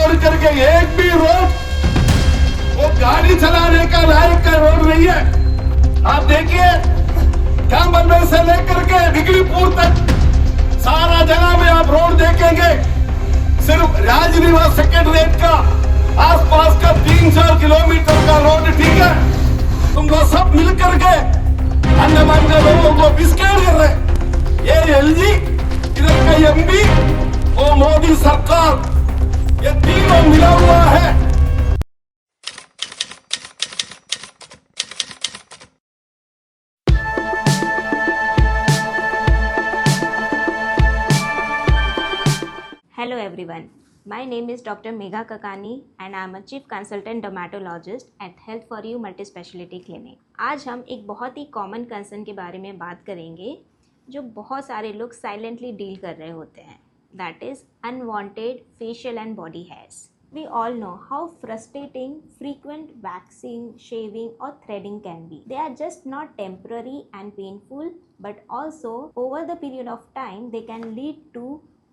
छोड़ करके एक भी रोड वो गाड़ी चलाने का लायक का रोड नहीं है। आप देखिए कैंबलवे से लेकर के डिग्रीपुर तक सारा जगह में आप रोड देखेंगे, सिर्फ राजनिवास सेक्रेटरीट का आसपास का 3-4 किलोमीटर का रोड ठीक है। तुम लोग सब मिलकर के अंडमान के लोगों को बिस्किट कर रहे। ये एलजी, इधर का एमपी और मोदी सरकार, ये तीनों मिला हुआ है। Hello everyone, my name is Dr. Megha Kakani and I am a Chief Consultant Dermatologist at Health for You Multispecialty Clinic. आज हम एक बहुत ही कॉमन कंसर्न के बारे में बात करेंगे जो बहुत सारे लोग साइलेंटली डील कर रहे होते हैं, that is unwanted facial and body hairs. We all know how frustrating frequent waxing, shaving or threading can be. They are just not temporary and painful, but also over the period of time they can lead to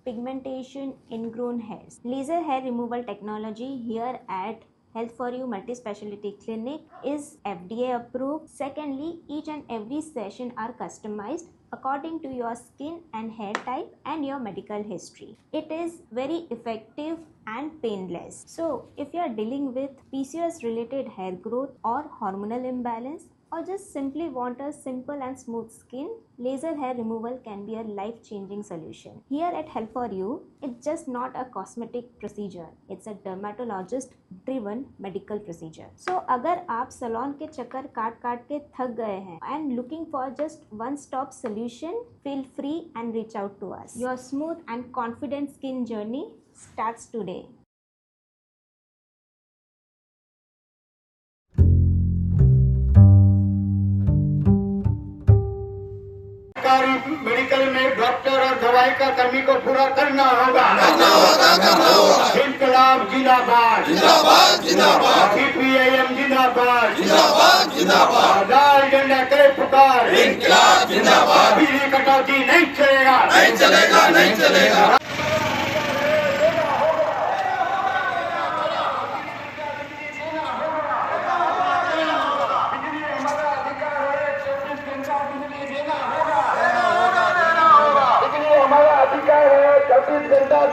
pigmentation, ingrown hairs. Laser hair removal technology here at Health for You Multispecialty Clinic is FDA approved. Secondly, each and every session are customized according to your skin and hair type and your medical history. It is very effective and painless. So, if you are dealing with PCOS related hair growth or hormonal imbalance, or just simply want a simple and smooth skin, laser hair removal can be a life-changing solution. Here at Health for You, it's just not a cosmetic procedure. It's a dermatologist-driven medical procedure. So, अगर आप salon के चक्कर काट के थक गए हैं and looking for just one-stop solution, feel free and reach out to us. Your smooth and confident skin journey starts today. Medical में डॉक्टर और दवाई का कमी को पूरा करना होगा। इनकलाब जिंदाबाद, सीपीआईएम जिंदाबाद, लाल झंडा करे पुकार, इनकलाब जिंदाबाद। बिजली कटौती नहीं चलेगा।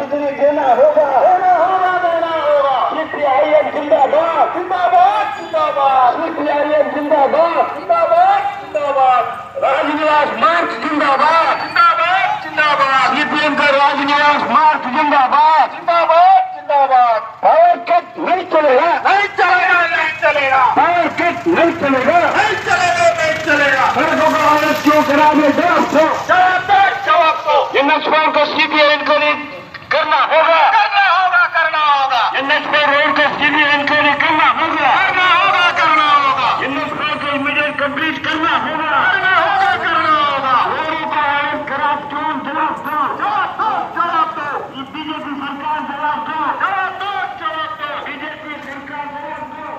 बिजली देना होगा। सीपीआईएम जिंदाबाद, सीपीआईएम जिंदाबाद, राजनिवास मार्च जिंदाबाद, सीपीएम का राजनिवास मार्च जिंदाबाद। पावर कट नहीं चलेगा। पावर कट नहीं चलेगा। सड़कों का हालत क्यों खराब है? जवाब दो। इन नक्सलियों को सीबीआई इंक्वायरी करना होगा। एनएच पे रोड को सीबीआई इंक्वायरी करना होगा। इन नक्सलियों को इमीडिएट कंप्लीट करना होगा। रोड का हालत खराब क्यों? जवाब दो। बीजेपी सरकार जवाब दो। बीजेपी सरकार जवाब दो।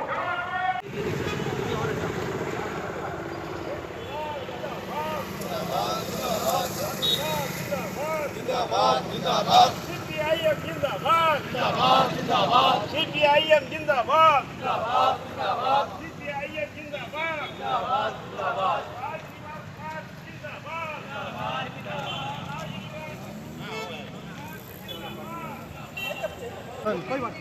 जिंदाबाद सीपीआईएम जिंदाबाद सीपीआईएम जिंदाबाद सीपीआईएम जिंदाबाद कोई बात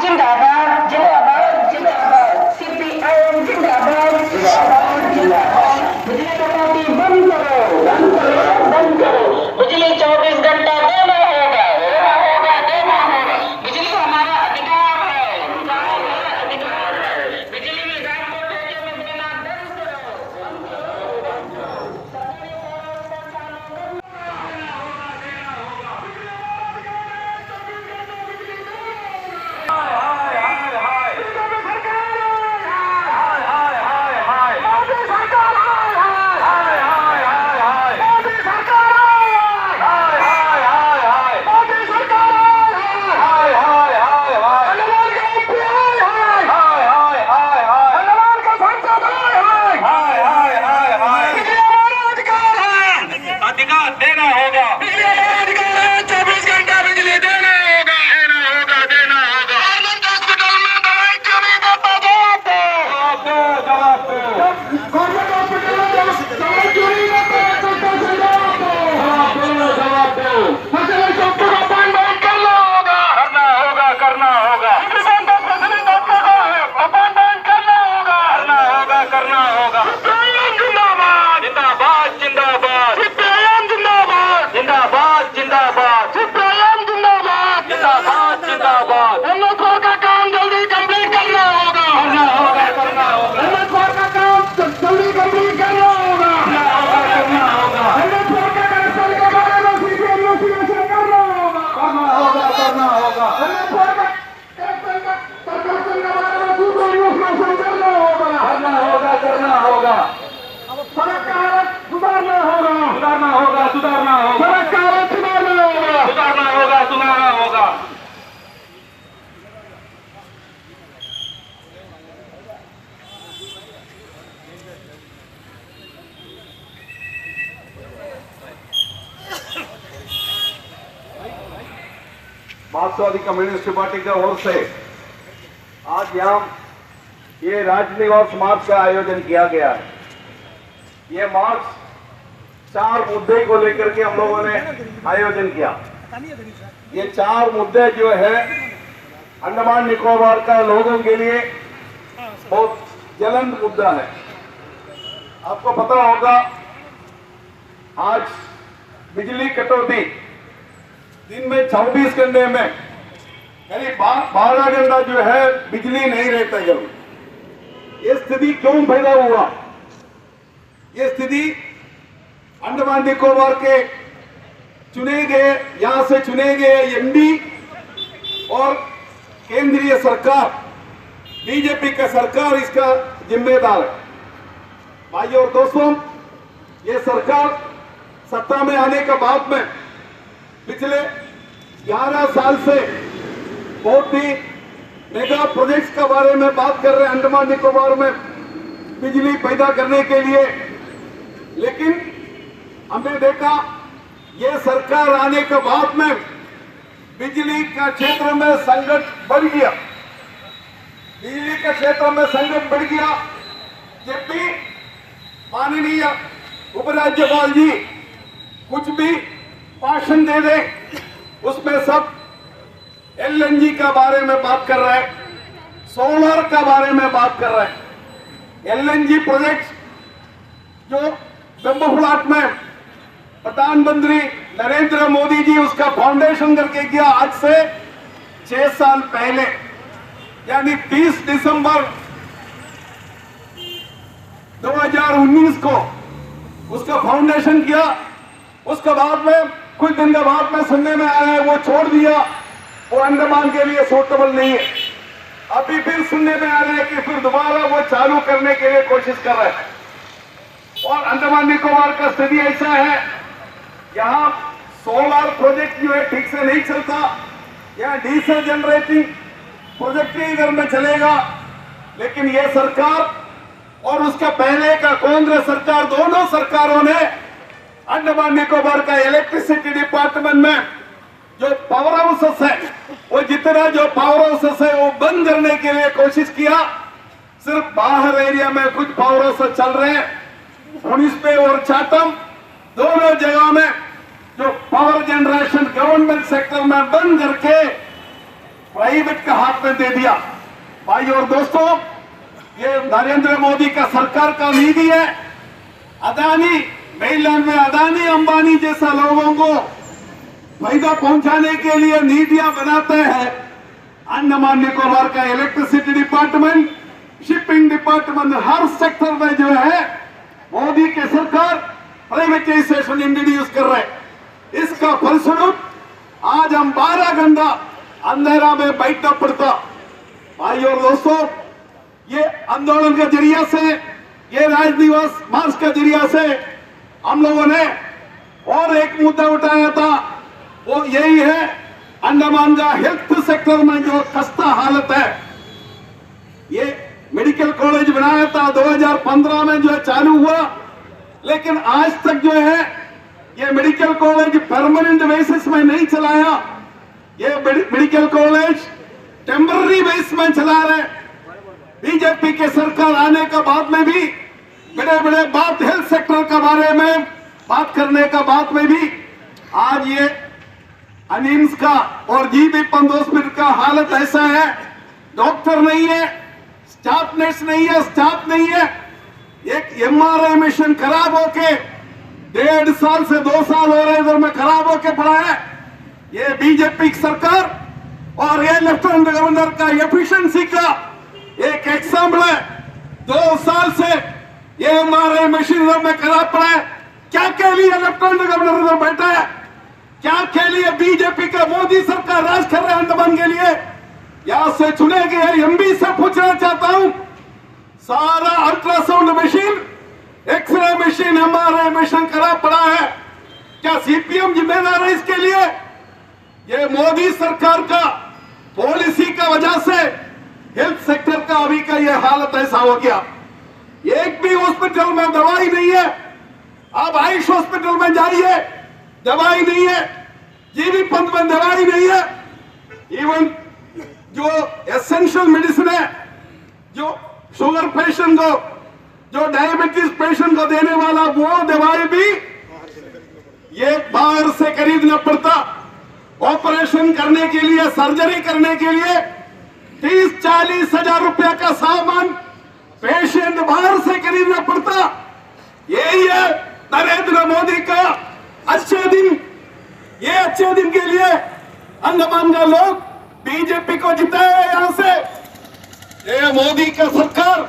जिंदाबाद सीपीआईएम जिंदाबाद बिजली कटौती बंद करो बिजली 24 घंटा देना होगा बिजली हमारा अधिकार है बिजली मार्क्सवादी कम्युनिस्ट पार्टी की ओर से आज यहाँ ये राजनिवास मार्च का आयोजन किया गया है। ये मार्च 4 मुद्दे को लेकर के हम लोगों ने आयोजन किया। ये 4 मुद्दे जो है अंडमान निकोबार का लोगों के लिए बहुत ज्वलंत मुद्दा है। आपको पता होगा आज बिजली कटौती दिन में 24 घंटे में यानी 12 घंटा जो है बिजली नहीं रहता है। ये स्थिति क्यों पैदा हुआ? ये स्थिति अंडमान निकोबार के चुने गए यहां से चुने गए एमपी और केंद्रीय सरकार बीजेपी का सरकार इसका जिम्मेदार है। भाइयों और दोस्तों, ये सरकार सत्ता में आने के बाद में पिछले 11 साल से बहुत ही मेगा प्रोजेक्ट्स के बारे में बात कर रहे हैं अंडमान निकोबार में बिजली पैदा करने के लिए। लेकिन हमने देखा ये सरकार आने के बाद में बिजली का क्षेत्र में संकट बढ़ गया। बिजली के क्षेत्र में संकट बढ़ गया। जब भी माननीय उपराज्यपाल जी कुछ भी भाषण दे दे उसमें सब एलएनजी का बारे में बात कर रहे हैं, सोलर का बारे में बात कर रहे हैं। एलएनजी प्रोजेक्ट जो ब्रह्मपुराट में प्रधानमंत्री नरेंद्र मोदी जी उसका फाउंडेशन करके किया आज से 6 साल पहले, यानी 30 दिसंबर 2019 को उसका फाउंडेशन किया। उसके बाद में कुछ दिन के बाद में सुनने में आया है वो छोड़ दिया, वो अंडमान के लिए सूटेबल नहीं है। अभी फिर सुनने में आ रहा है कि फिर दोबारा वो चालू करने के लिए कोशिश कर रहे हैं। और अंडमान निकोबार का स्थिति ऐसा है, यहाँ सोलर प्रोजेक्ट जो है ठीक से नहीं चलता। यहाँ डीजल जनरेटिंग प्रोजेक्ट ही इधर में चलेगा। लेकिन ये सरकार और उसका पहले का कांग्रेस सरकार, दोनों सरकारों ने अंडमान निकोबार का इलेक्ट्रिसिटी डिपार्टमेंट में जो पावर हाउसेस है वो जितना जो पावर हाउसेस है वो बंद करने के लिए कोशिश किया। सिर्फ बाहर एरिया में कुछ पावर हाउसेस चल रहे हैं। पुलिस पे और चाटम दोनों जगह में जो पावर जनरेशन गवर्नमेंट सेक्टर में बंद करके प्राइवेट के हाथ में दे दिया। भाई और दोस्तों, ये नरेंद्र मोदी का सरकार का नीति है। अदानी मेलैंड में अदानी अंबानी जैसा लोगों को फायदा पहुंचाने के लिए नीतियां बनाते हैं। अंडमान निकोबार का इलेक्ट्रिसिटी डिपार्टमेंट, शिपिंग डिपार्टमेंट, हर सेक्टर में जो है मोदी की सरकार प्राइवेटाइजेशन इंट्रोड्यूस कर रहे हैं। इसका फलस्वरूप आज हम 12 घंटा अंधेरा में बैठना पड़ता। भाई और दोस्तों, ये आंदोलन के जरिए से, ये राजनिवास मार्च के जरिए से हम लोगों ने और एक मुद्दा उठाया था, वो यही है अंडमान का हेल्थ सेक्टर में जो खस्ता हालत है। ये मेडिकल कॉलेज बनाया था 2015 में जो चालू हुआ, लेकिन आज तक जो है ये मेडिकल कॉलेज परमानेंट बेसिस में नहीं चलाया। ये मेडिकल कॉलेज टेम्पररी बेस में चला रहे। बीजेपी के सरकार आने के बाद में भी बड़े बड़े बात हेल्थ सेक्टर के बारे में बात करने का बाद में भी आज ये अनिम्स का और जीबी पंत हॉस्पिटल का हालत ऐसा है, डॉक्टर नहीं है, स्टाफ नर्स नहीं है, स्टाफ नहीं है। एक एमआरआई मशीन खराब होके 1.5 साल से 2 साल हो रहे इधर में खराब होके पड़ा है। ये बीजेपी की सरकार और ये लेफ्टिनेंट गवर्नर का एफिशिएंसी का एक एग्जाम्पल है। 2 साल से ये एमआरआई मशीन में खराब पड़ा है। क्या के लिए लेफ्टिनेंट गवर्नर इधर बैठा है? क्या के लिए बीजेपी का मोदी सरकार राज कर रहे हैं अंडमान के लिए? यहां से चुने गए एमपी से पूछना चाहता हूं, सारा ultrasound machine, x-ray machine, MRI machine खराब पड़ा है। क्या सीपीएम जिम्मेदार है इसके लिए? ये मोदी सरकार का पॉलिसी का वजह से हेल्थ सेक्टर का अभी का ये हालत ऐसा हो गया। एक भी हॉस्पिटल में दवाई नहीं है। आप आयुष हॉस्पिटल में जाइए, दवाई नहीं है। जीबी पंत में दवाई नहीं है। इवन जो एसेंशियल मेडिसिन है, जो शुगर पेशेंट को, जो डायबिटीज पेशेंट को देने वाला, वो दवाई भी ये बाहर से खरीदना पड़ता। ऑपरेशन करने के लिए, सर्जरी करने के लिए 30-40 हजार रुपया का सामान पेशेंट बाहर से खरीदना पड़ता। यही है नरेंद्र मोदी का अच्छे दिन। ये अच्छे दिन के लिए अंडमान का लोग बीजेपी को जिताया यहां से। ये मोदी का सरकार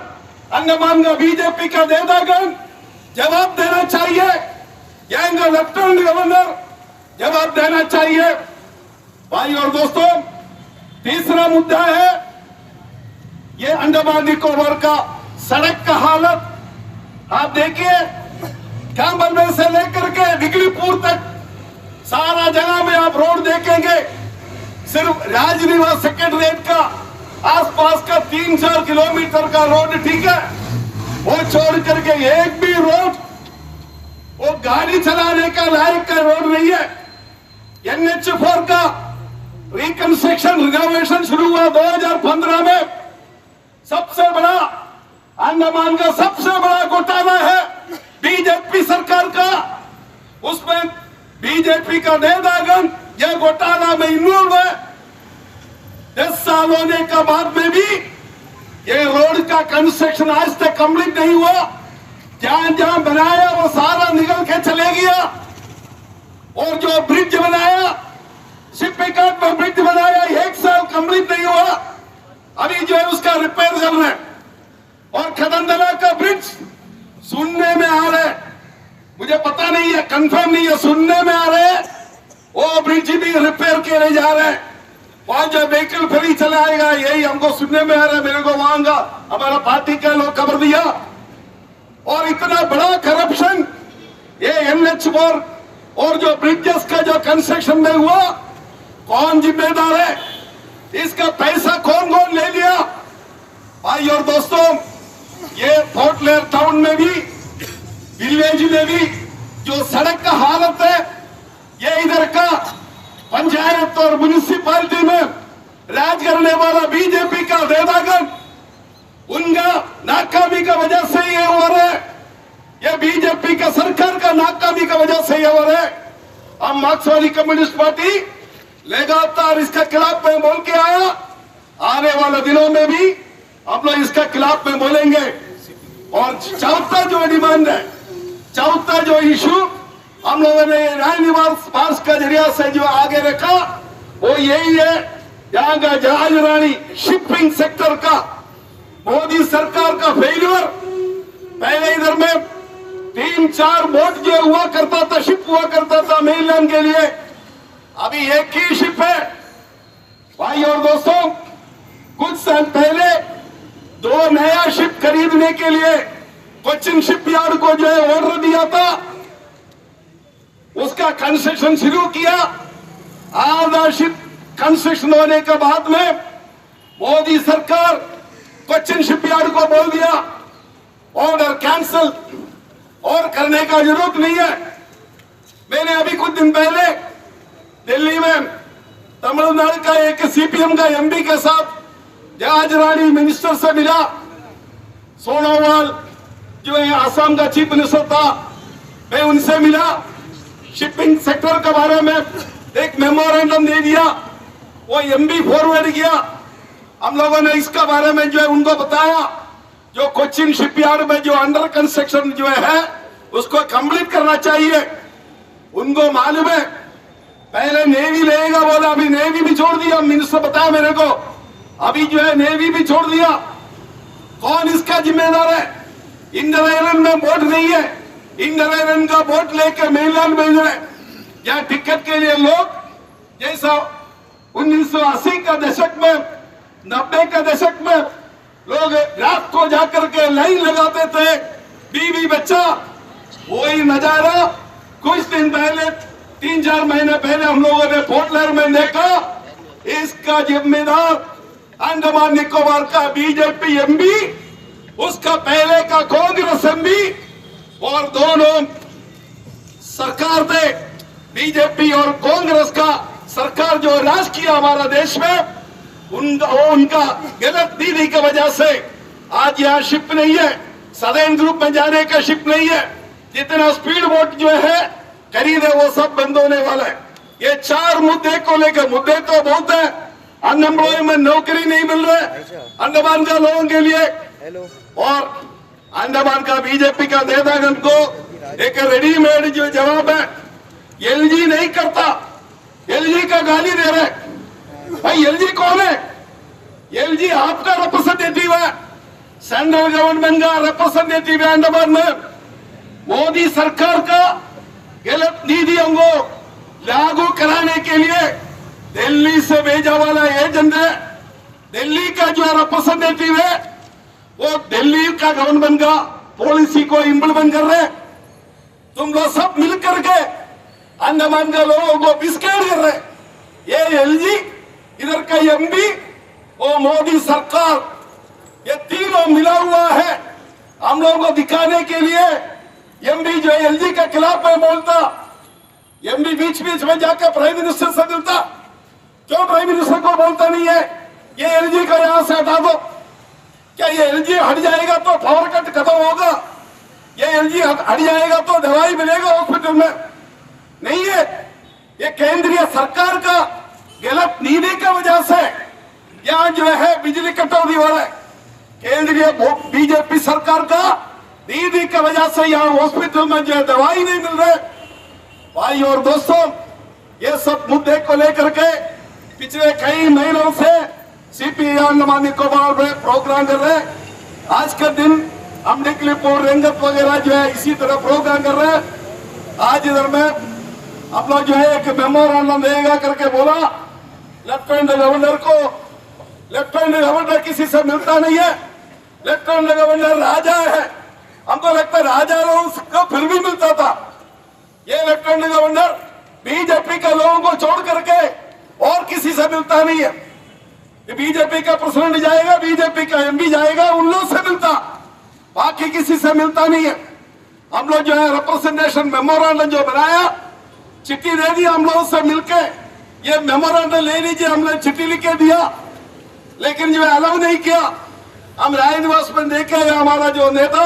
अंडमान का बीजेपी का नेतागण जवाब देना चाहिए। यहाँ का लेफ्टिनेंट गवर्नर जवाब देना चाहिए। भाई और दोस्तों, तीसरा मुद्दा है ये अंडमान निकोबार का सड़क का हालत। आप देखिए, कैम्बलवे से लेकर के बिगलीपुर तक सारा जगह में आप रोड देखेंगे, सिर्फ राजनिवास सेक्रेटरीट का आसपास का 3-4 किलोमीटर का रोड ठीक है, वो छोड़ करके एक भी रोड वो गाड़ी चलाने का लायक का रोड नहीं है। NH4 का रिकंस्ट्रक्शन, रिनोवेशन शुरू हुआ 2015 में। सबसे बड़ा अंडमान का सबसे बड़ा घोटाला है बीजेपी सरकार का। उसमें बीजेपी का नेतागण यह घोटाला में इन्वॉल्व है। 10 साल होने के बाद में भी ये रोड का कंस्ट्रक्शन आज तक कंप्लीट नहीं हुआ। जहां जहां बनाया वो सारा निकल के चले गया। और जो ब्रिज बनाया, शिपिकाट में ब्रिज बनाया, 1 साल कंप्लीट नहीं हुआ। अभी जो है उसका रिपेयर चल रहा है। और खदनदला का ब्रिज सुनने में आ रहा है, मुझे पता नहीं है, कंफर्म नहीं है, सुनने में आ रहे हैं वो ब्रिज भी रिपेयर किए नहीं जा रहे हैं। वहां जो व्हीकल फ्री चलाएगा, यही हमको सुनने में आ रहा है। मेरे को वहां का हमारा पार्टी के लोग खबर दिया। और इतना बड़ा करप्शन ये NH4 और जो ब्रिजेस का जो कंस्ट्रक्शन में हुआ, कौन जिम्मेदार है? इसका पैसा कौन कौन ले लिया? भाई और दोस्तों, ये पोर्ट ब्लेयर टाउन में भी, विलेज में भी जो सड़क का हालत है, ये इधर का पंचायत और म्युनिसिपैलिटी में राज करने वाला बीजेपी का नेतागण, उनका नाकामी का वजह से ये हो रहा है। ये बीजेपी का सरकार का नाकामी का वजह से ये हो रहा है। हम मार्क्सवादी कम्युनिस्ट पार्टी लगातार इसका खिलाफ में बोल के आया। आने वाले दिनों में भी हम लोग इसका खिलाफ में बोलेंगे। और चौथा जो डिमांड है, चौथा जो इशू हम लोगों ने राजनिवास पास का जरिया से जो आगे रखा, वो यही है यहाँ का जहाज रानी शिपिंग सेक्टर का मोदी सरकार का फेल्यूर। पहले इधर में 3-4 बोट जो हुआ करता था, शिप हुआ करता था मेनलैंड के लिए, अभी एक ही शिप है। भाई और दोस्तों, कुछ साल पहले 2 नया शिप खरीदने के लिए कोचिन शिपयार्ड को जो है ऑर्डर दिया था, उसका कंस्ट्रक्शन शुरू किया। आधा शिप कंस्ट्रक्शन होने के बाद में मोदी सरकार कोचिन शिपयार्ड को बोल दिया ऑर्डर कैंसिल, और करने का जरूरत नहीं है। मैंने अभी कुछ दिन पहले दिल्ली में तमिलनाडु का एक CPM का MP के साथ जहाज रानी मिनिस्टर से मिला। सोनोवाल जो है आसाम का चीफ मिनिस्टर था, मैं उनसे मिला। शिपिंग सेक्टर के बारे में एक मेमोरेंडम दे दिया, वो MP फॉरवर्ड किया। हम लोगों ने इसका बारे में जो है उनको बताया, जो कोचिन शिपयार्ड में जो अंडर कंस्ट्रक्शन जो है उसको कंप्लीट करना चाहिए। उनको मालूम है पहले नेवी लेगा बोला, अभी नेवी भी छोड़ दिया। मिनिस्टर बताया मेरे को, अभी जो है नेवी भी छोड़ दिया। कौन इसका जिम्मेदार है? इंडियन आइलैंड में बोट नहीं है, इंडियन आइलैंड का बोट लेकर मेनलैंड भेज रहे। यहाँ टिकट के लिए लोग जैसा 1980 का दशक में, 90 का दशक में लोग रात को जाकर के लाइन लगाते थे, बीवी बच्चा, वही नजारा कुछ दिन पहले, 3-4 महीने पहले हम लोगों ने पोर्ट ब्लेयर में देखा। इसका जिम्मेदार अंडमान निकोबार का बीजेपी MP, उसका पहले का कांग्रेस MP, और दोनों सरकार थे, बीजेपी और कांग्रेस का सरकार जो राज किया हमारा देश में, उनका गलत नीति की वजह से आज यहाँ शिप नहीं है, सदर्न ग्रुप में जाने का शिप नहीं है। जितना स्पीड बोट जो है खरीदे वो सब बंद होने वाला है। ये 4 मुद्दे को लेकर, मुद्दे तो बहुत है। अनएम्प्लॉयमेंट, नौकरी नहीं मिल रहा है अंडमान का लोगों के लिए, और अंडमान का बीजेपी का नेतागण को एक रेडीमेड जो जवाब है, एलजी नहीं करता, एलजी का गाली दे रहे। भाई एलजी कौन है? एलजी आपका रिप्रेजेंटेटिव है, सेंट्रल गवर्नमेंट का रिप्रेजेंटेटिव है अंडमान में। मोदी सरकार का गलत नीतियों को लागू कराने के लिए दिल्ली से भेजा वाला एजेंट है। दिल्ली का जो रिप्रेजेंटेटिव है वो दिल्ली का गवर्नमेंट का पॉलिसी को इम्प्लीमेंट कर रहे। तुम लोग सब मिलकर के अंडमान के लोगों को बिस्किट कर रहे। ये एलजी, इधर का एमपी, वो मोदी सरकार, ये तीनों मिला हुआ है हम लोगों को दिखाने के लिए। एमपी जो एलजी के खिलाफ में बोलता, एमपी बीच बीच में जाकर प्राइम मिनिस्टर से मिलता, क्यों प्राइम मिनिस्टर को बोलता नहीं है ये एलजी को यहां से हटा दो? क्या ये एलजी हट जाएगा तो पावर कट खत्म होगा? ये एलजी हट जाएगा तो दवाई मिलेगा हॉस्पिटल में? नहीं है। ये केंद्रीय सरकार का गलत नीति की वजह से यहाँ जो है बिजली कटौती हो रहा है। केंद्रीय बीजेपी सरकार का नीति की वजह से यहाँ हॉस्पिटल में जो है दवाई नहीं मिल रहे। भाई और दोस्तों, ये सब मुद्दे को लेकर के पिछले कई महीनों से सीपीआई अंडमान निकोबार में प्रोग्राम कर रहे हैं। आज का दिन हम निकलीपुर, रंगत वगैरह जो है इसी तरह प्रोग्राम कर रहे हैं। आज इधर में हम लोग जो है एक मेमोरेंडम देगा करके बोला। लेफ्टिनेंट गवर्नर को, लेफ्टिनेंट गवर्नर किसी से मिलता नहीं है। लेफ्टिनेंट गवर्नर राजा है, हमको लगता है राजा लोगों को फिर भी मिलता था। ये लेफ्टिनेंट गवर्नर बीजेपी के लोगों को छोड़ करके और किसी से मिलता नहीं है। बीजेपी का प्रेसिडेंट जाएगा, बीजेपी का एमपी जाएगा, उन लोगों से मिलता, बाकी किसी से मिलता नहीं है। हम लोग जो है रिप्रेजेंटेशन मेमोरेंडम जो बनाया, चिट्ठी दे दी हम लोगों से मिलके, ये मेमोरेंडम ले लीजिए, हमने चिट्ठी लिख के दिया, लेकिन जो है अलाउ नहीं किया। हम राय निवास में देखे, हमारा जो नेता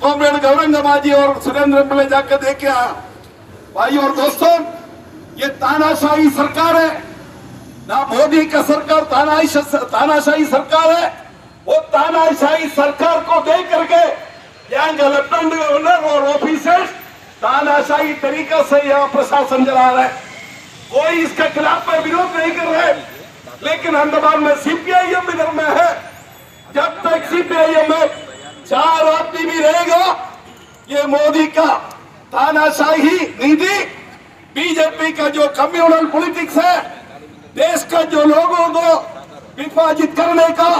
कॉमरेड गौरंग माजी और सुरेंद्र पिल्ले जाकर देखे आया। भाई और दोस्तों, ये तानाशाही सरकार है ना, मोदी का सरकार तानाशाही सरकार है। वो तानाशाही सरकार को देख करके यहाँ का लेफ्टिनेंट गवर्नर और ऑफिसर्स तानाशाही तरीका से यहाँ प्रशासन चला रहा है। कोई इसके खिलाफ में विरोध नहीं कर रहे, लेकिन अंडमान में सीपीआईएम इधर में है। जब तक सीपीआईएम में 4 आदमी भी रहेगा, ये मोदी का तानाशाही नीति, बीजेपी का जो कम्युनल पॉलिटिक्स है, देश का जो लोगों को विभाजित करने का,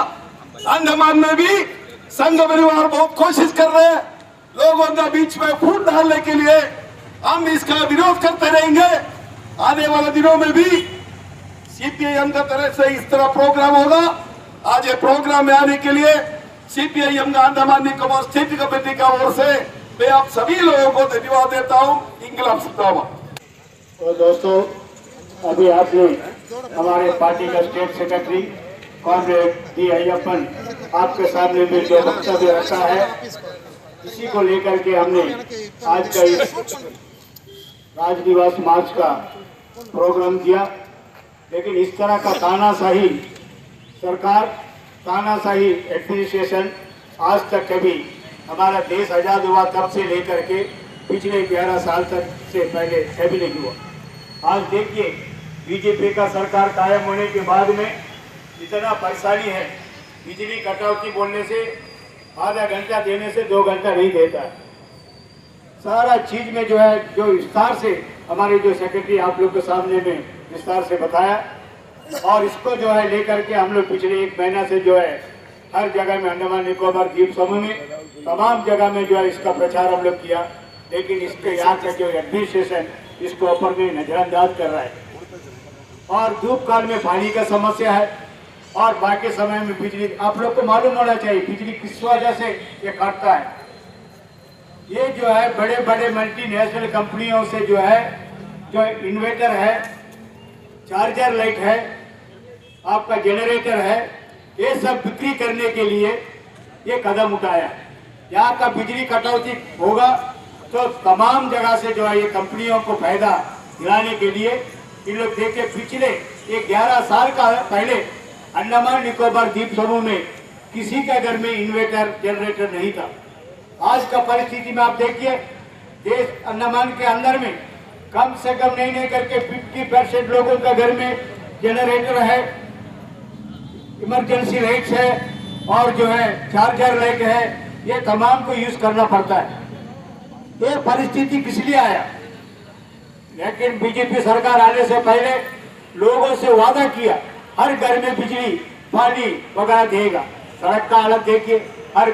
अंडमान में भी संघ परिवार बहुत कोशिश कर रहे हैं लोगों का बीच में फूट डालने के लिए। हम इसका विरोध करते रहेंगे। आने वाले दिनों में भी सीपीआईएम का तरफ से इस तरह प्रोग्राम होगा। आज ये प्रोग्राम में आने के लिए सीपीआईएम का अंडमान निकोबार स्टेट कमेटी का ओर से मैं आप सभी लोगों को धन्यवाद देता हूँ। इंकलाब जिंदाबाद। तो दोस्तों, अभी आपने हमारे पार्टी का state secretary comrade D Ayyappan आपके सामने में जो वक्तव्य रखा है, इसी को लेकर के हमने आज का इस राजनिवास मार्च का प्रोग्राम किया। लेकिन इस तरह का तानाशाही सरकार, तानाशाही एडमिनिस्ट्रेशन आज तक कभी, हमारा देश आज़ाद हुआ तब से लेकर के पिछले 11 साल तक से पहले कभी नहीं हुआ। आज देखिए, बीजेपी का सरकार कायम होने के बाद में इतना परेशानी है। बिजली कटौती बोलने से आधा घंटा देने से 2 घंटा नहीं देता। सारा चीज में जो है, जो विस्तार से हमारे जो सेक्रेटरी आप लोग के सामने में विस्तार से बताया, और इसको जो है लेकर के हम लोग पिछले 1 महीना से जो है हर जगह में, अंडमान निकोबार द्वीप समूह में तमाम जगह में जो है इसका प्रचार हम लोग किया। लेकिन इसके यहाँ का जो एडमिनिस्ट्रेशन इसको ऊपर में नजरअंदाज कर रहा है। और धूप काल में पानी का समस्या है, और बाकी समय में बिजली, आप लोग को मालूम होना चाहिए बिजली किस वजह से ये काटता है। ये जो है बड़े बड़े मल्टीनेशनल कंपनियों से जो है, जो इन्वर्टर है, चार्जर लाइट है, आपका जनरेटर है, ये सब बिक्री करने के लिए ये कदम उठाया है। यहाँ का बिजली कटौती होगा तो तमाम जगह से जो है ये कंपनियों को फायदा दिलाने के लिए इन लोग देखे पिछले ये 11 साल का पहले अंडमान निकोबार द्वीप समूह में किसी के घर में इन्वर्टर जनरेटर नहीं था। आज का परिस्थिति में आप देखिए देश अंडमान के अंदर में कम से कम नहीं करके 50% लोगों का घर में जनरेटर है, इमरजेंसी लाइट्स है और जो है चार्जर लाइट है, ये तमाम को यूज करना पड़ता है। ये परिस्थिति किस लिए आया? लेकिन बीजेपी सरकार आने से पहले लोगों से वादा किया हर घर में बिजली पानी वगैरह देगा। सड़क का हालत देखिए, हर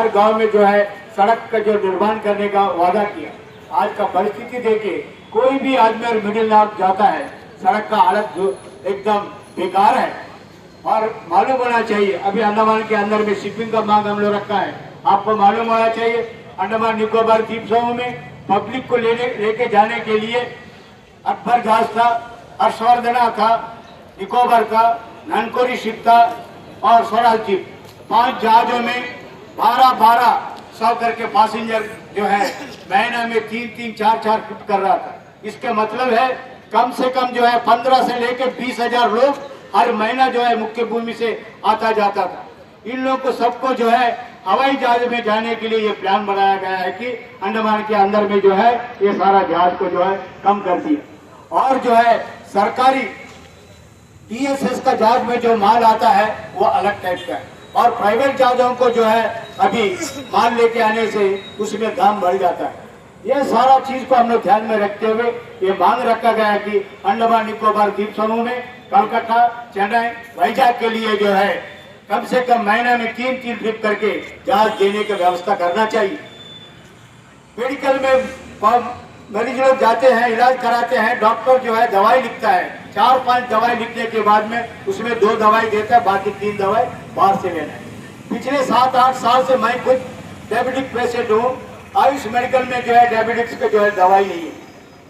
गांव में जो है सड़क का जो निर्माण करने का वादा किया। आज का परिस्थिति देखिए, कोई भी आदमी और मिडिल क्लास जाता है, सड़क का हालत जो एकदम बेकार है। और मालूम होना चाहिए अभी अंडमान के अंदर में शिपिंग का मांग हम लोग रखा है। आपको मालूम होना चाहिए अंडमान निकोबार द्वीप समूह में पब्लिक को लेके जाने के लिए अकबर जहाज था, हर्षवर्धना था, निकोबार था, ननकोरी शिप था और स्वराज शिप, 5 जहाजों में 1200 करके पैसेंजर जो है महीना में 3-3, 4-4 फुट कर रहा था। इसके मतलब है कम से कम जो है 15 से लेकर 20,000 लोग हर महीना जो है मुख्य भूमि से आता जाता था। इन लोगों को सबको जो है हवाई जहाज में जाने के लिए ये प्लान बनाया गया है कि अंडमान के अंदर में जो है ये सारा जहाज को जो है कम कर दिया। और जो है सरकारी TSS का जहाज में जो माल आता है वो अलग टाइप का है और प्राइवेट जहाजों को जो है अभी माल लेके आने से उसमें दाम बढ़ जाता है। ये सारा चीज को हम लोग ध्यान में रखते हुए ये मांग रखा गया है कि अंडमान निकोबार द्वीप समूह में कलकत्ता, चेन्नई, वाइजैक के लिए जो है कम से कम महीने में 3-3 ट्रिप करके जहाज देने की व्यवस्था करना चाहिए। मेडिकल में मरीज लोग जाते हैं, इलाज कराते हैं, डॉक्टर जो है दवाई लिखता है, 4-5 दवाई लिखने के बाद में उसमें 2 दवाई देता है, बाकी 3 दवाई बाहर से लेना है। पिछले 7-8 साल से मैं खुद डायबिटिक पेशेंट हूँ। आयुष मेडिकल में जो है डायबिटिक्स का जो है दवाई नहीं है,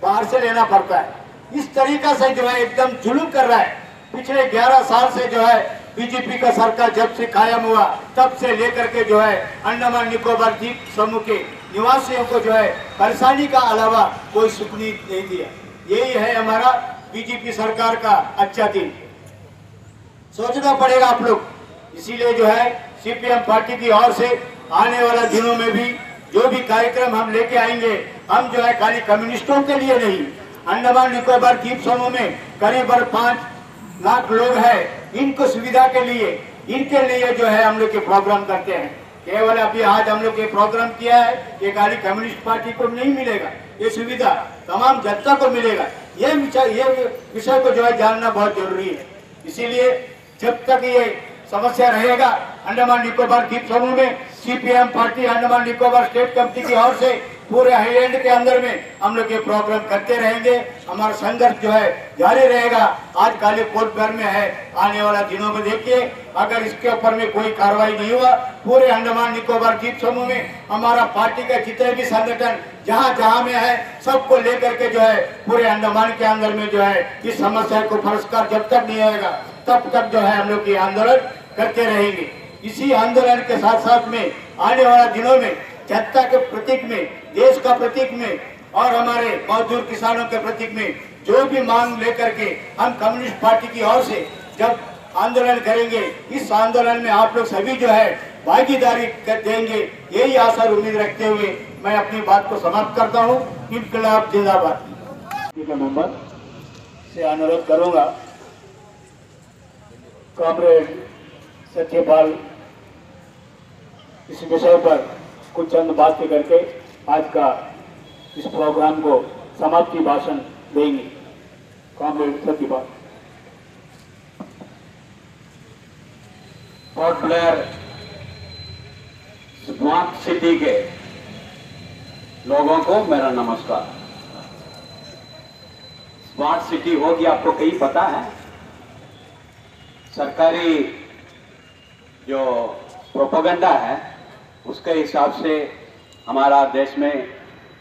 बाहर से लेना पड़ता है। इस तरीका से जो है एकदम जुलूम कर रहा है। पिछले 11 साल से जो है बीजेपी का सरकार जब से कायम हुआ तब से लेकर के जो है अंडमान निकोबार द्वीप समूह के निवासियों को जो है परेशानी का अलावा कोई सुख नहीं दिया। यही है हमारा बीजेपी सरकार का अच्छा दिन। सोचना पड़ेगा आप लोग। इसीलिए जो है CPM पार्टी की ओर से आने वाला दिनों में भी जो भी कार्यक्रम हम लेके आएंगे, हम जो है खाली कम्युनिस्टों के लिए नहीं, अंडमान निकोबार द्वीप समूह में करीब 5 लाख लोग हैं, इनको सुविधा के लिए, इनके लिए जो है हम लोग के प्रोग्राम करते हैं। केवल अभी आज हम लोग ये प्रोग्राम किया है, ये खाली कम्युनिस्ट पार्टी को नहीं मिलेगा, ये सुविधा तमाम जनता को मिलेगा। ये विषय को जो है जानना बहुत जरूरी है। इसीलिए जब तक ये समस्या रहेगा अंडमान निकोबार द्वीप समूह में CPM party Andaman Nicobar state committee की ओर से पूरे हाईलैंड के अंदर में हम लोग ये प्रोग्राम करते रहेंगे। हमारा संघर्ष जो है जारी रहेगा। आज खाली कोर्ट भर में है, आने वाला दिनों में देखिए अगर इसके ऊपर में कोई कार्रवाई नहीं हुआ, पूरे अंडमान निकोबार द्वीप समूह में हमारा पार्टी के जितने भी संगठन जहाँ में है सबको लेकर के जो है पूरे अंडमान के अंदर में जो है इस समस्या को परिष्कार जब तक नहीं आएगा तब तक जो है हम लोग ये आंदोलन करते रहेंगे। इसी आंदोलन के साथ साथ में आने वाला दिनों में जनता के प्रतीक में, देश का प्रतीक में और हमारे मजदूर किसानों के प्रतीक में जो भी मांग लेकर के हम कम्युनिस्ट पार्टी की ओर से जब आंदोलन करेंगे, इस आंदोलन में आप लोग सभी जो है भागीदारी कर देंगे, यही आशा और उम्मीद रखते हुए मैं अपनी बात को समाप्त करता हूँ। इनकलाब जिंदाबाद। मेंबर से अनुरोध करूंगा कॉमरेड सत्यपाल इस विषय पर कुछ चंद बातें करके आज का इस प्रोग्राम को समाप्ति भाषण देंगे। Comrade Satyapal. Port Blair smart city के लोगों को मेरा नमस्कार। स्मार्ट सिटी होगी आपको कहीं पता है? सरकारी जो प्रोपेगेंडा है उसके हिसाब से हमारा देश में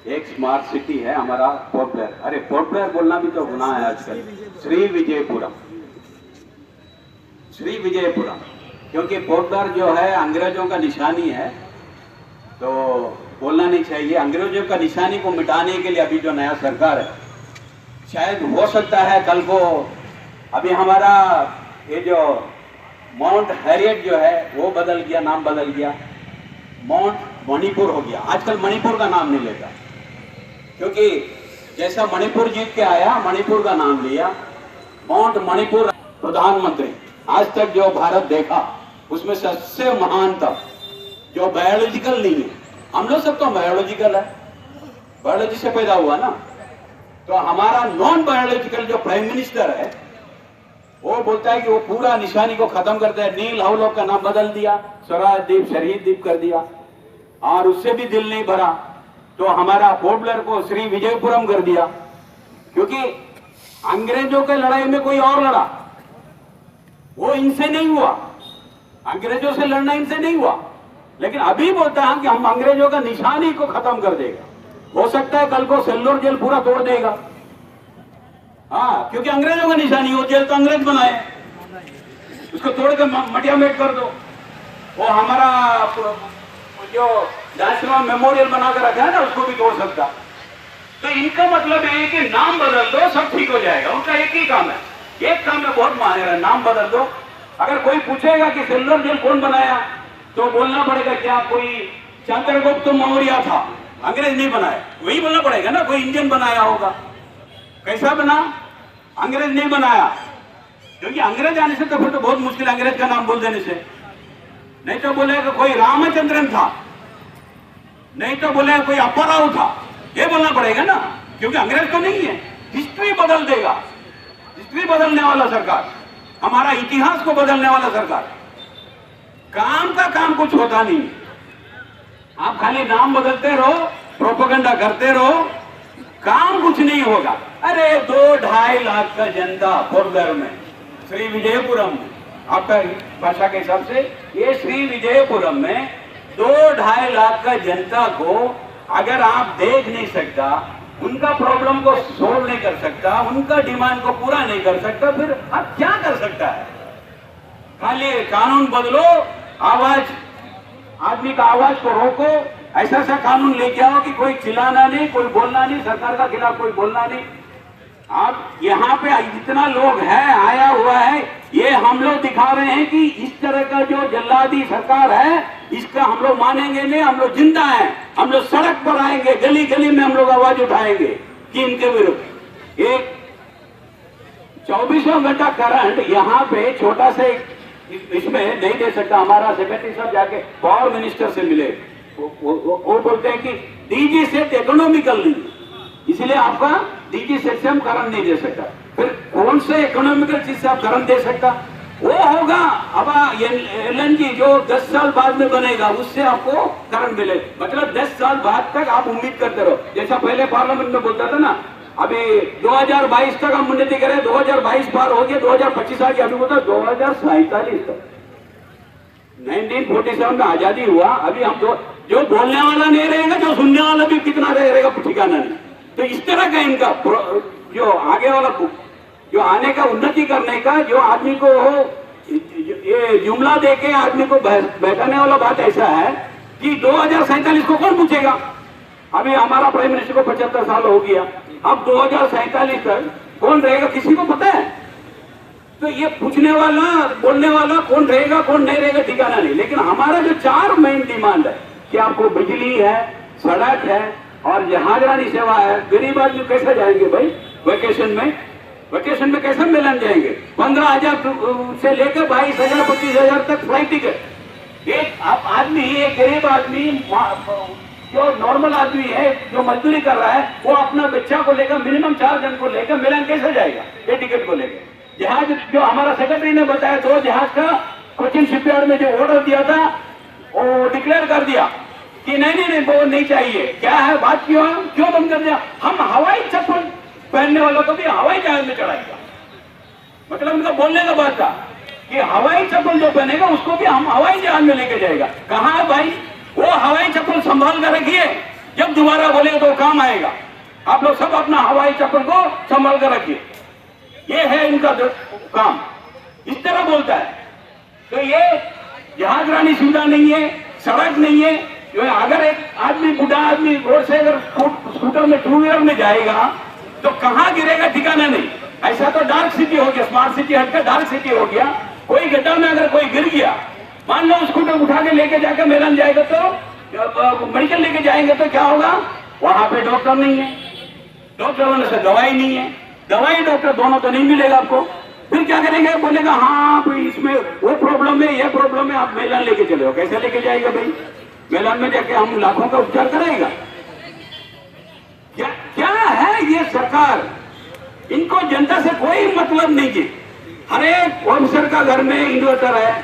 एक स्मार्ट सिटी है हमारा पोर्ट ब्लेयर। अरे पोर्ट ब्लेयर बोलना भी तो गुनाह है आजकल। श्री विजयपुरम, श्री विजयपुरम, क्योंकि पोर्ट ब्लेयर जो है अंग्रेजों का निशानी है, तो बोलना नहीं चाहिए। अंग्रेजों का निशानी को मिटाने के लिए अभी जो नया सरकार है, शायद हो सकता है कल को अभी हमारा ये जो माउंट हैरियट जो है वो बदल गया, नाम बदल गया, माउंट मणिपुर हो गया। आजकल मणिपुर का नाम नहीं लेता, क्योंकि जैसा मणिपुर जीत के आया मणिपुर का नाम लिया, माउंट मणिपुर। प्रधानमंत्री आज तक जो भारत देखा उसमें सबसे महान था जो बायोलॉजिकल नहीं है। हम लोग सब तो बायोलॉजिकल है, बायोलॉजी से पैदा हुआ ना, तो हमारा नॉन बायोलॉजिकल जो प्राइम मिनिस्टर है वो बोलता है कि वो पूरा निशानी को खत्म करता है। नील हावलॉक का नाम बदल दिया, स्वराज द्वीप शहीद द्वीप कर दिया, और उससे भी दिल नहीं भरा तो हमारा पोर्ट ब्लेयर को श्री विजयपुरम कर दिया। क्योंकि अंग्रेजों के लड़ाई में कोई और लड़ा, वो इनसे नहीं हुआ, अंग्रेजों से लड़ना इनसे नहीं हुआ, लेकिन अभी बोलता है कि हम अंग्रेजों का निशानी को खत्म कर देगा। हो सकता है कल को सेल्लोर जेल पूरा तोड़ देगा, हाँ, क्योंकि अंग्रेजों का निशानी, वो जेल तो अंग्रेज बनाए, उसको तोड़ के मटिया मेट कर दो। वो हमारा जो नेशनल मेमोरियल बना कर रखा है ना, उसको भी तोड़ सकता। तो इनका मतलब है कि नाम बदल दो सब ठीक हो जाएगा। उनका एक ही काम है, एक काम में बहुत माहिर है, नाम बदल दो। अगर कोई पूछेगा कि सेल्लोर जेल कौन बनाया तो बोलना पड़ेगा क्या कोई चंद्रगुप्त मौर्य था, अंग्रेज नहीं बनाया, वही बोलना पड़ेगा ना, कोई इंडियन बनाया होगा। कैसा बना? अंग्रेज नहीं बनाया, क्योंकि अंग्रेज आने से तो फिर तो बहुत मुश्किल अंग्रेज का नाम बोल देने से। नहीं तो बोलेगा कोई रामचंद्रन था, नहीं तो बोलेगा कोई अप्पाराव था, ये बोलना पड़ेगा ना, क्योंकि अंग्रेज तो नहीं है। हिस्ट्री बदल देगा, हिस्ट्री बदलने वाला सरकार, हमारा इतिहास को बदलने वाला सरकार। काम का काम कुछ होता नहीं, आप खाली नाम बदलते रहो, प्रोपेगेंडा करते रहो, काम कुछ नहीं होगा। अरे 2-2.5 लाख का जनता पोर्ट ब्लेयर में, श्री विजयपुरम में, आपका भाषा के हिसाब से ये श्री विजयपुरम में 2-2.5 लाख का जनता को अगर आप देख नहीं सकता, उनका प्रॉब्लम को सोल्व नहीं कर सकता, उनका डिमांड को पूरा नहीं कर सकता, फिर आप क्या कर सकता है? खाली कानून बदलो, आवाज, आदमी का आवाज को रोको, ऐसा सा कानून लेके आओ कि कोई चिल्लाना नहीं, कोई बोलना नहीं, सरकार का खिलाफ कोई बोलना नहीं। आप यहाँ पे जितना लोग है आया हुआ है, ये हम लोग दिखा रहे हैं कि इस तरह का जो जल्लादी सरकार है इसका हम लोग मानेंगे नहीं। हम लोग जिंदा हैं, हम लोग सड़क पर आएंगे, गली गली में हम लोग आवाज उठाएंगे कि इनके विरुद्ध। एक 24 घंटा करंट यहाँ पे छोटा से इसमें नहीं दे सकता। हमारा सेक्रेटरी साहब जाके पावर मिनिस्टर से मिले, वो बोलते हैं कि डीजी सेट इकोनॉमिकल नहीं, इसलिए आपका डीजी सेट से हम करंट नहीं दे सकता। फिर कौन से इकोनॉमिकल चीज से आप करंट दे सकता? वो होगा अब LNG जो 10 साल बाद में बनेगा, उससे आपको करंट मिले। मतलब 10 साल बाद तक आप उम्मीद करते रहो। जैसा पहले पार्लियामेंट में बोलता था ना, अभी 2022 तक हम उन्नति करें, 2022 पार हो गया, 2025 आ गया, अभी बोलता 2047 तक। 1947 में आजादी हुआ, अभी हम जो बोलने वाला नहीं रहेगा, जो सुनने वाला भी कितना रहेगा ठिकाना नहीं। तो इस तरह का इनका जो आगे वाला जो आने का उन्नति करने का जो आदमी को ये जुमला देके आदमी को बैठाने वाला बात ऐसा है कि 2047 को कौन पूछेगा? अभी हमारा प्राइम मिनिस्टर को 75 साल हो गया, अब 2047 तक कौन रहेगा किसी को पता है? तो ये पूछने वाला बोलने वाला कौन रहेगा कौन नहीं रहेगा ठिकाना नहीं। लेकिन हमारा जो 4 मेन डिमांड है कि आपको बिजली है, सड़क है और जहाजरानी सेवा है। गरीब आदमी कैसे जाएंगे भाई वेकेशन में? वेकेशन में कैसे मिलन जाएंगे? 15,000 से लेकर 22,000 25,000 तक फ्लाइट टिकट। एक आदमी, एक गरीब आदमी, जो नॉर्मल आदमी है जो मजदूरी कर रहा है, वो अपना बच्चा को लेकर मिनिमम 4 जन को लेकर मिलन कैसे जाएगा ये टिकट को लेकर? जहाज जो हमारा सेक्रेटरी ने बताया, 2 जहाज का कोचिन शिपयार्ड में जो ऑर्डर दिया था वो डिक्लेयर कर दिया कि नहीं वो नहीं चाहिए। क्या है बात, क्यों बंद कर दिया? हम हवाई चप्पल पहनने वालों को भी हवाई जहाज में चढ़ाएगा। मतलब उनका बोलने का बात था कि हवाई चप्पल जो पहनेगा उसको भी हम हवाई जहाज में लेके जाएगा। कहाँ है भाई? वो हवाई चप्पल संभाल कर रखिए, जब दोबारा बोले तो काम आएगा। आप लोग सब अपना हवाई चप्पल को संभाल कर रखिए, ये है इनका काम। इस तरह बोलता है तो ये जहाज रानी सुविधा नहीं है, सड़क नहीं है। अगर एक आदमी, बूढ़ा आदमी रोड से अगर स्कूटर में, टू व्हीलर में जाएगा तो कहाँ गिरेगा ठिकाना नहीं। ऐसा तो डार्क सिटी हो गया, स्मार्ट सिटी हटकर डार्क सिटी हो गया। कोई गड्ढा में अगर कोई गिर गया, मान लो स्कूटर उठा के लेके जाकर मेलन जाएगा तो मेडिकल लेके जाएंगे तो क्या होगा, वहां पे डॉक्टर नहीं है, डॉक्टर होने से दवाई नहीं है, दवाई डॉक्टर दोनों तो नहीं मिलेगा आपको। फिर क्या करेंगे, बोलेगा हाँ भाई इसमें वो प्रॉब्लम है, ये प्रॉब्लम है, आप मेलन लेके चले हो। कैसे लेके जाएगा भाई, मेलन में जाके हम लाखों का उपचार कराएगा? क्या है ये सरकार, इनको जनता से कोई मतलब नहीं है। हर एक ऑफिसर का घर में इन्वर्टर है,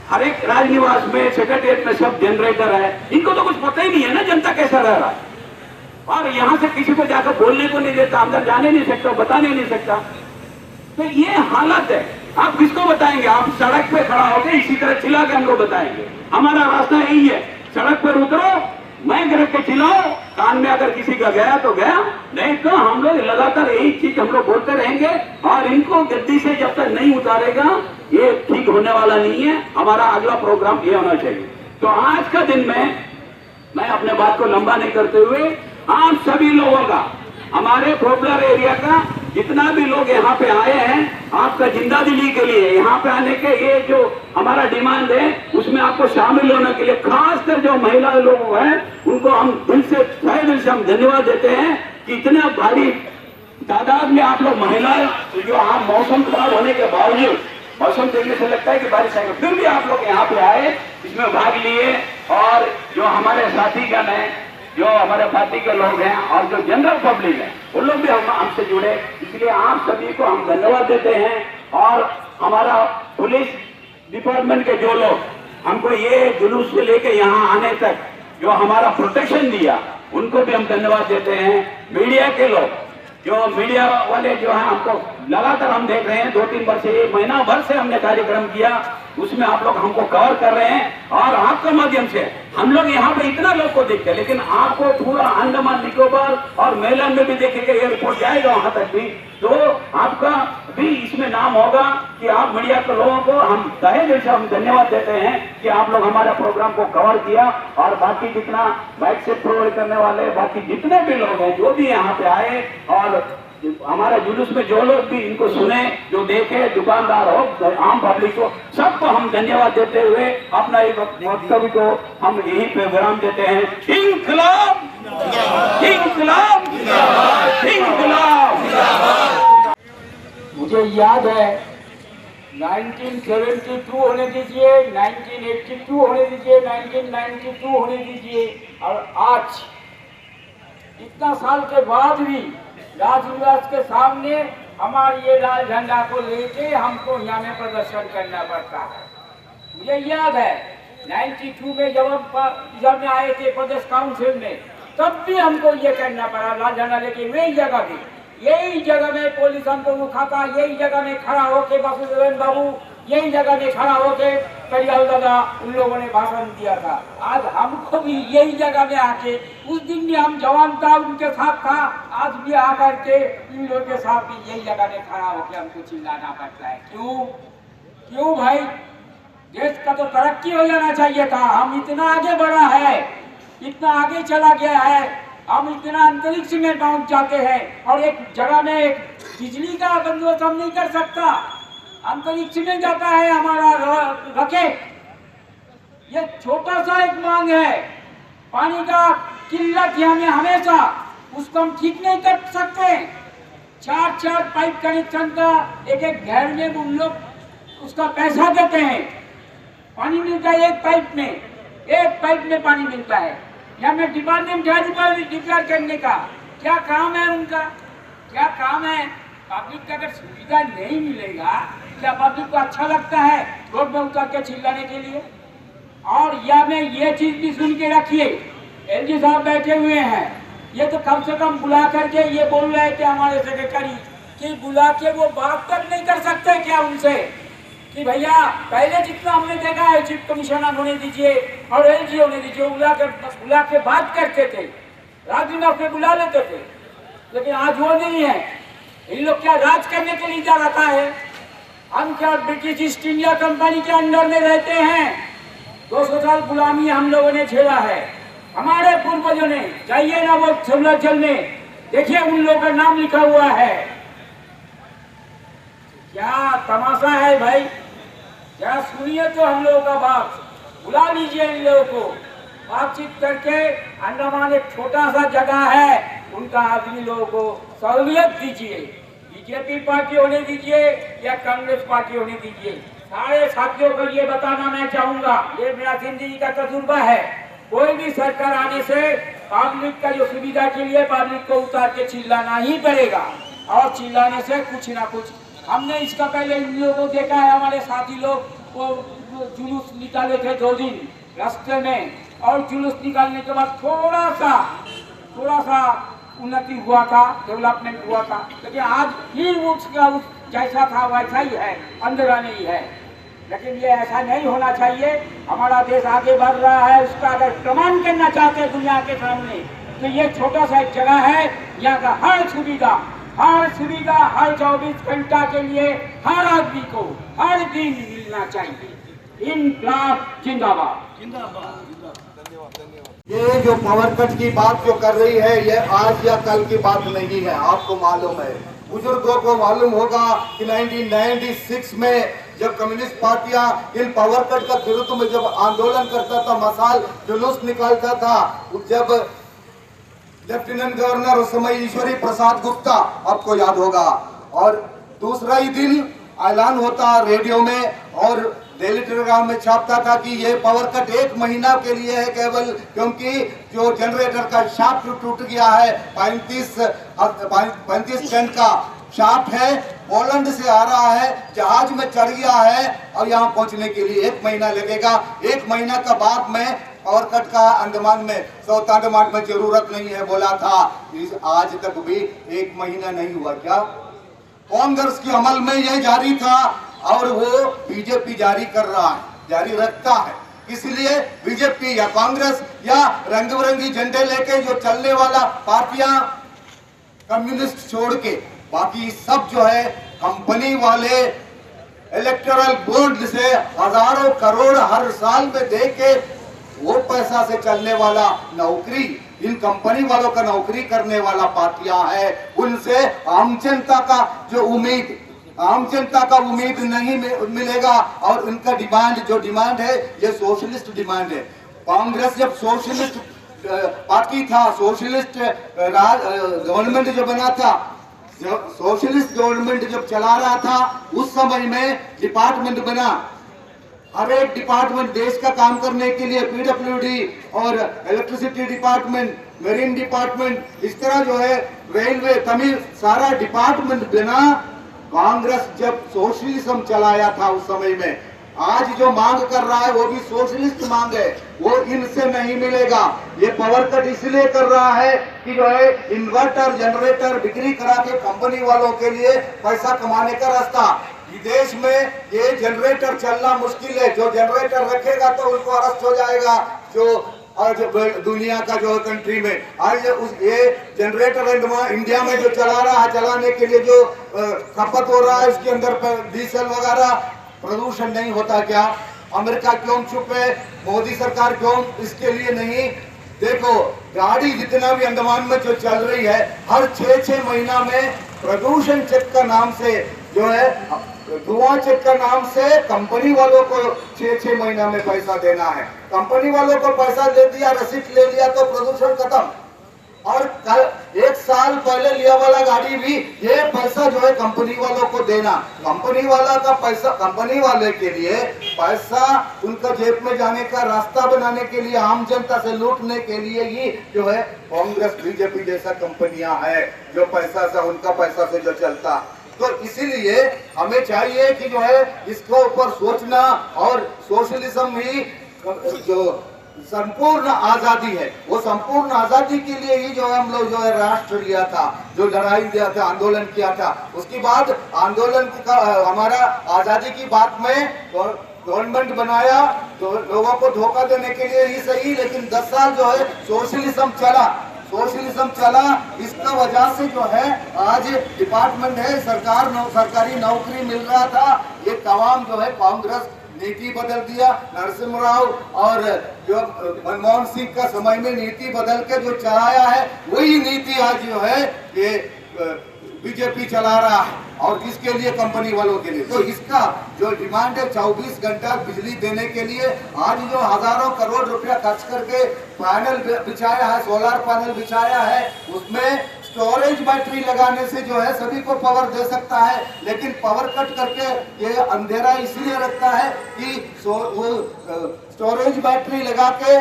हर एक राजनिवास में, सेक्रेटरिएट में सब जनरेटर है। इनको तो कुछ पता ही नहीं है ना जनता कैसा रह रहा है। और यहाँ से किसी को जाकर बोलने को नहीं देता, अंदर जाने नहीं सकता, बताने नहीं सकता। तो ये हालत है। आप किसको बताएंगे? आप सड़क पे खड़ा होकर इसी तरह चिल्ला के हमको बताएंगे। हमारा रास्ता यही है, सड़क पर उतरो, माइक रख के चिल्लाओ, कान में अगर किसी का गया तो गया, नहीं तो हम लोग लगातार यही चीज हम लोग बोलते रहेंगे। और इनको गद्दी से जब तक नहीं उतारेगा ये ठीक होने वाला नहीं है। हमारा अगला प्रोग्राम ये होना चाहिए। तो आज का दिन में मैं अपने बात को लंबा नहीं करते हुए आप सभी लोगों का, हमारे पॉपुलर एरिया का जितना भी लोग यहाँ पे आए हैं, आपका जिंदा दिली के लिए यहाँ पे आने के ये जो हमारा डिमांड है उसमें आपको शामिल होने के लिए, खासकर जो महिला लोग हैं उनको हम दिल से, तहे दिल से हम धन्यवाद देते हैं कि इतने भारी तादाद में आप लोग महिलाएं, जो आप मौसम खराब होने के बावजूद, मौसम देखने से लगता है कि बारिश आएगी, फिर भी आप लोग यहाँ पे आए, इसमें भाग लिए। और जो हमारे साथीगण हैं, जो हमारे पार्टी के लोग हैं और जो जनरल पब्लिक है, उन लोग भी हमसे जुड़े, इसलिए आप सभी को हम धन्यवाद देते हैं। और हमारा पुलिस डिपार्टमेंट के जो लोग हमको ये जुलूस से लेके यहाँ आने तक जो हमारा प्रोटेक्शन दिया, उनको भी हम धन्यवाद देते हैं। मीडिया के लोग, जो मीडिया वाले जो है, हमको लगातार हम देख रहे हैं, 2-3 वर्ष से, 1 महीना भर से हमने कार्यक्रम किया, उसमें आप लोग हमको कवर कर रहे हैं। और आपके माध्यम से हम लोग यहाँ पे इतना लोग को देखते हैं, लेकिन आपको पूरा अंडमान निकोबार और मेलन में भी देखेंगे, ये रिपोर्ट जाएगा वहां तक भी, तो आपका भी इसमें नाम होगा कि आप मीडिया के लोगों को हम तहे दिल से हम धन्यवाद देते हैं कि आप लोग हमारे प्रोग्राम को कवर किया। और बाकी जितना बाइक से प्रोवाइड करने वाले, बाकी जितने भी लोग हैं जो भी यहाँ पे आए, और हमारे जुलूस में जो लोग भी इनको सुने, जो देखे, दुकानदार हो, आम पब्लिक को, सबको हम धन्यवाद देते हुए अपना एक वक्तव्य को हम यही पे विराम देते हैं। इंकलाब, इंकलाब, इंकलाब। मुझे याद है 1972 होने दीजिए, 1982 होने दीजिए, 1992 होने दीजिए, और आज इतना साल के बाद भी राजनिवास के सामने हमारे ये लाल झंडा को लेके हमको यहाँ में प्रदर्शन करना पड़ता है। मुझे याद है 92 में जब में आए थे प्रदेश काउंसिल में, तब भी हमको ये करना पड़ा, लाल झंडा लेके वही जगह भी, यही जगह में पुलिस हमको रुकाता, यही जगह में खड़ा होके वासुदेवन बाबू, यही जगह में खड़ा होके करियाल दादा, उन लोगों ने भाषण दिया था। आज हमको भी यही जगह में आके, उस दिन भी हम जवान था, उनके साथ था, आज भी आकर के इन लोगों के साथ भी यही जगह में खड़ा होकर हमको चिल्लाना पड़ता है। क्यों? क्यों भाई? देश का तो तरक्की हो जाना चाहिए था। हम इतना आगे बढ़ा है, इतना आगे चला गया है, हम इतना अंतरिक्ष में पहुंच जाते हैं, और एक जगह में एक बिजली का बंदोबस्त हम नहीं कर सकता, अंतरिक्ष में जाता है हमारा रॉकेट। ये छोटा सा एक मांग है, पानी का किल्लत यहाँ में हमेशा, उसको हम ठीक नहीं कर सकते। 4-4 पाइप कनेक्शन का एक घर में उन लोग उसका पैसा देते हैं, पानी मिलता है एक पाइप में पानी मिलता है। यहाँ में डिपार्टमेंट डिक्लेयर करने का क्या काम है उनका? क्या काम है? पब्लिक का अगर सुविधा नहीं मिलेगा, क्या पब्लिक को अच्छा लगता है रोड में उतर के चिल्लाने के लिए? और या में ये चीज भी सुन के रखिए, एलजी साहब बैठे हुए हैं, ये तो कम से कम बुला करके ये बोल रहे थे हमारे सेक्रेटरी कि बुला के वो बात तक नहीं कर सकते क्या उनसे कि भैया पहले जितना हमने देखा है चीफ कमिश्नर होने दीजिए और एलजी होने दीजिए, बुला के बात करते थे। राजनीति पे बुला लेते थे, लेकिन आज वो नहीं है। इन लोग क्या राज करने के लिए जा रखा है? हम क्या ब्रिटिश ईस्ट इंडिया कंपनी के अंडर में रहते हैं? 200 साल गुलामी हम लोगों ने झेला है, हमारे पूर्वजों ने। जाइए ना वो जल में, देखिए उन लोगों का नाम लिखा हुआ है। क्या तमाशा है भाई, क्या सुनिए तो हम लोगों का बात। बुला लीजिए इन लोगों को, बातचीत करके। अंडमान एक छोटा सा जगह है, उनका आदमी लोगों को सहूलियत दीजिए। बीजेपी पार्टी होने दीजिए या कांग्रेस पार्टी होने दीजिए, सारे साथियों को ये बताना मैं चाहूंगा, ये मेरा जिंदगी का तजुर्बा है। कोई भी सरकार आने से पब्लिक का जो सुविधा के लिए पब्लिक को उतार के चिल्लाना ही पड़ेगा, और चिल्लाने से कुछ ना कुछ। हमने इसका पहले इन लोगों को देखा है, हमारे साथी लोग वो जुलूस निकाले थे 2 दिन रास्ते में, और जुलूस निकालने के बाद थोड़ा सा उन्नति हुआ था, डेवलपमेंट हुआ था, लेकिन आज फिर उसका जैसा था वैसा ही है, अंधेरा नहीं है। लेकिन ये ऐसा नहीं होना चाहिए। हमारा देश आगे बढ़ रहा है, उसका अगर प्रमाण करना चाहते हैं दुनिया के सामने, तो ये छोटा सा एक जगह है, यहाँ का हर सुविधा हर 24 घंटा के लिए हर आदमी को हर दिन मिलना चाहिए। इनकलाब जिंदाबाद। ये जो पावर कट की बात जो कर रही है, ये आज या कल की बात नहीं है। आपको मालूम है, बुजुर्गों को मालूम होगा कि 1996 में जब कम्युनिस्ट पार्टियां इन पावर कट का विरुद्ध में जब आंदोलन करता था, मसाल जुलूस निकालता था, जब लेफ्टिनेंट गवर्नर उस समय ईश्वरी प्रसाद गुप्ता, आपको याद होगा, और दूसरा ही दिन ऐलान होता रेडियो में और डेली टेलीग्राम में छापता था कि ये पावर कट 1 महीना के लिए है केवल, क्योंकि जो जनरेटर का शाफ्ट टूट गया है, 35 टन का शाफ्ट है, पोलैंड से आ रहा है, जहाज में चढ़ गया है और यहाँ पहुंचने के लिए 1 महीना लगेगा। 1 महीना का बाद में पावर कट का अंडमान में, साउथ अंडमान में जरूरत नहीं है बोला था। आज तक भी 1 महीना नहीं हुआ। क्या कांग्रेस के अमल में यह जारी था और वो बीजेपी जारी कर रहा है, जारी रखता है। इसलिए बीजेपी या कांग्रेस या रंग बिरंगी झंडे लेके जो चलने वाला पार्टियां, कम्युनिस्ट छोड़ के बाकी सब जो है कंपनी वाले इलेक्टोरल बोर्ड से हजारों करोड़ हर साल में दे के वो पैसा से चलने वाला नौकरी, इन कंपनी वालों का नौकरी करने वाला पार्टियां हैं, उनसे आम जनता का जो उम्मीद, आम जनता का उम्मीद नहीं मिलेगा। और उनका डिमांड है ये सोशलिस्ट डिमांड है। कांग्रेस जब सोशलिस्ट पार्टी था, सोशलिस्ट गवर्नमेंट जो बना था, सोशलिस्ट गवर्नमेंट जब चला रहा था, उस समय में डिपार्टमेंट बना, हर एक डिपार्टमेंट देश का काम करने के लिए, पीडब्ल्यूडी और इलेक्ट्रिसिटी डिपार्टमेंट, मेरीन डिपार्टमेंट, इस तरह जो है रेलवे, तमिल सारा डिपार्टमेंट बना। कांग्रेस जब सोशलिज्म चलाया था उस समय में, आज जो मांग कर रहा है वो भी सोशलिस्ट मांग है, वो इनसे नहीं मिलेगा। ये पावर कट इसलिए कर रहा है कि जो है इन्वर्टर जनरेटर बिक्री करा के कंपनी वालों के लिए पैसा कमाने का रास्ता। विदेश में ये जनरेटर चलना मुश्किल है, जो जनरेटर रखेगा तो उनको अरेस्ट हो जाएगा। जो आज दुनिया का जो कंट्री में आज ये जनरेटर इंडिया में जो चला रहा है, चलाने के लिए जो खपत हो रहा है, उसके अंदर डीजल वगैरह प्रदूषण नहीं होता क्या? अमेरिका क्यों चुप है? मोदी सरकार क्यों इसके लिए नहीं? देखो, गाड़ी जितना भी अंडमान में जो चल रही है, हर 6 महीना में प्रदूषण चेक का नाम से जो है, धुआं चेक का नाम से कंपनी वालों को 6 महीना में पैसा देना है। कंपनी वालों को पैसा दे दिया, रसीद ले लिया तो प्रदूषण खत्म। और कल 1 साल पहले लिया वाला गाड़ी भी ये पैसा जो है कंपनी वालों को देना। कंपनी वाला का पैसा, कंपनी वाले के लिए पैसा उनका जेब में जाने का रास्ता बनाने के लिए, आम जनता से लूटने के लिए ही जो है कांग्रेस बीजेपी जैसा कंपनियां है, जो पैसा से, उनका पैसा से जो चलता। तो इसीलिए हमें चाहिए कि जो है इसके ऊपर सोचना, और सोशलिज्म ही जो संपूर्ण आजादी है, वो संपूर्ण आजादी के लिए ही जो है हम लोग जो है राष्ट्र लिया था, जो लड़ाई दिया था, आंदोलन किया था। उसके बाद आंदोलन का हमारा आजादी की बात में गवर्नमेंट बनाया, तो लोगों को धोखा देने के लिए ही सही, लेकिन 10 साल जो है सोशलिज्म चला। सोशलिज्म चला। इसका वजह से जो है आज डिपार्टमेंट है, सरकारी नौकरी मिल रहा था, ये तमाम जो है कांग्रेस नीति बदल दिया। नरसिम्हा राव और जो मनमोहन सिंह का समय में नीति बदल के जो चलाया है, वही नीति आज जो है ये बीजेपी चला रहा है, और किसके लिए? कंपनी वालों के लिए। तो इसका जो डिमांड है 24 घंटा बिजली देने के लिए, आज जो हजारों करोड़ रुपया खर्च करके पैनल बिछाया है, सोलर पैनल बिछाया है, उसमें स्टोरेज बैटरी लगाने से जो है सभी को पावर दे सकता है, लेकिन पावर कट करके ये अंधेरा इसलिए रखता है कि स्टोरेज बैटरी लगा के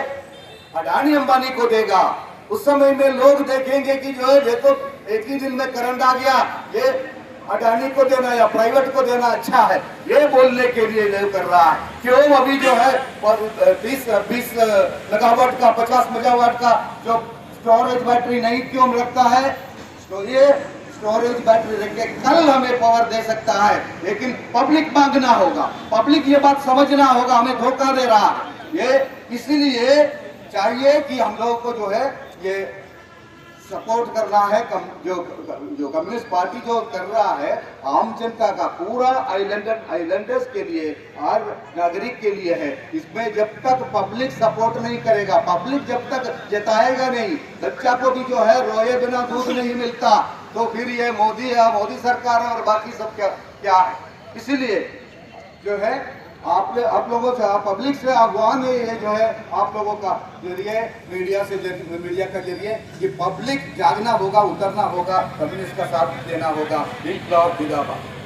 अडानी अंबानी को देगा। उस समय में लोग देखेंगे कि जो है देखो एक ही दिन में करंट आ गया, ये अडानी को देना या प्राइवेट को देना अच्छा है, ये बोलने के लिए नहीं कर रहा है। क्यों अभी जो है 20 मेगावाट का 50 मेगावाट का जो स्टोरेज बैटरी नहीं क्यों रखता है? तो ये स्टोरेज बैटरी रख के कल हमें पावर दे सकता है, लेकिन पब्लिक मांगना होगा, पब्लिक ये बात समझना होगा, हमें धोखा दे रहा है। ये इसीलिए चाहिए कि हम लोगों को जो है ये सपोर्ट करना है। जो कम्युनिस्ट पार्टी जो कर रहा है आम जनता का, पूरा आइलैंडर्स के लिए और नागरिक के लिए है। इसमें जब तक पब्लिक सपोर्ट नहीं करेगा, पब्लिक जब तक जताएगा नहीं, बच्चा को भी जो है रोए बिना दूध नहीं मिलता, तो फिर ये मोदी सरकार और बाकी सब क्या है। इसीलिए जो है आप लोगों से, पब्लिक से आह्वान है ये जो है आप लोगों का जरिए मीडिया का जरिए कि पब्लिक जागना होगा, उतरना होगा, कम्युनिस्ट का साथ देना होगा। जिंदाबाद।